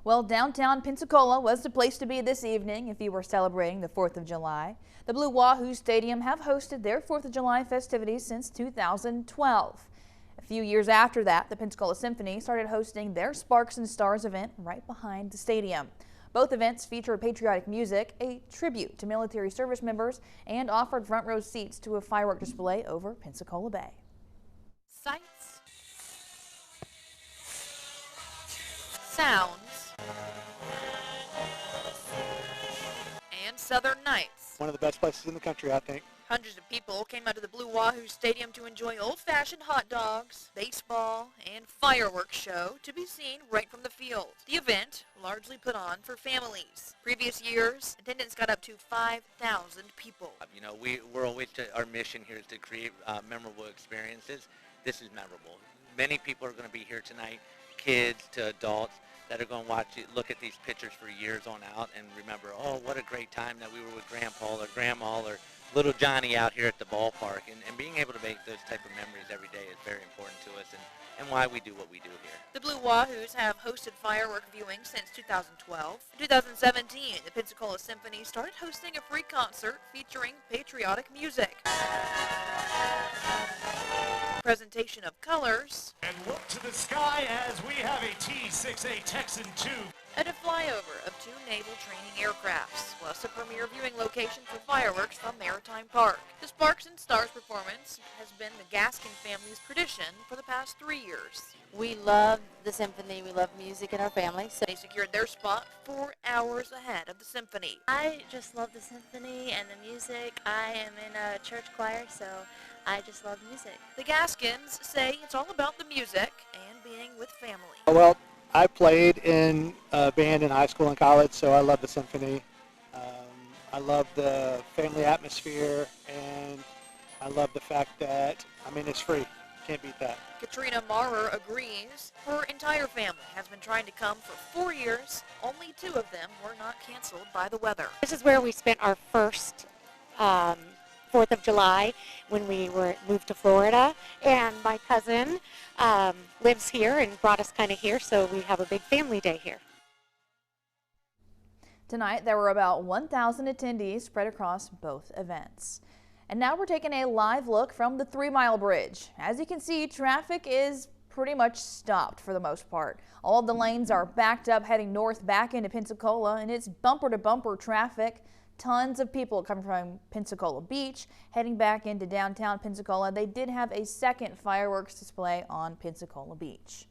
Well, downtown Pensacola was the place to be this evening if you were celebrating the 4th of July. The Blue Wahoos Stadium have hosted their 4th of July festivities since 2012. A few years after that, the Pensacola Symphony started hosting their Sparks and Stars event right behind the stadium. Both events featured patriotic music, a tribute to military service members, and offered front row seats to a firework display over Pensacola Bay. Sights, sounds, and Southern Nights. One of the best places in the country, I think. Hundreds of people came out to the Blue Wahoos Stadium to enjoy old-fashioned hot dogs, baseball, and fireworks show to be seen right from the field. The event, largely put on for families. Previous years, attendance got up to 5,000 people. You know, we're always, our mission here is to create memorable experiences. This is memorable. Many people are going to be here tonight, kids to adults, that are going to look at these pictures for years on out and remember, oh, what a great time that we were with Grandpa or Grandma or little Johnny out here at the ballpark. And being able to make those type of memories every day is very important to us and why we do what we do here. The Blue Wahoos have hosted firework viewing since 2012. In 2017, the Pensacola Symphony started hosting a free concert featuring patriotic music. Presentation of colors. And look to the sky as we have a T-6A Texan II. And a flyover of 2 naval training aircrafts, plus a premier viewing location for fireworks from Maritime Park. The Sparks and Stars performance has been the Gaskin family's tradition for the past 3 years. We love the symphony. We love music in our family. So They secured their spot 4 hours ahead of the symphony. I just love the symphony and the music. I am in a church choir, so I just love music. The Gaskins say it's all about the music and being with family. Well, I played in a band in high school and college, so I love the symphony. I love the family atmosphere, and I love the fact that, it's free. Can't beat that. Katrina Maurer agrees. Her entire family has been trying to come for 4 years. Only 2 of them were not canceled by the weather. This is where we spent our first 4th of July when we moved to Florida, and my cousin lives here and brought us kind of here, so we have a big family day here. Tonight, there were about 1,000 attendees spread across both events. And now we're taking a live look from the 3 Mile Bridge. As you can see, traffic is pretty much stopped for the most part. All of the lanes are backed up heading north back into Pensacola, and it's bumper-to-bumper traffic. Tons of people coming from Pensacola Beach heading back into downtown Pensacola. They did have a second fireworks display on Pensacola Beach.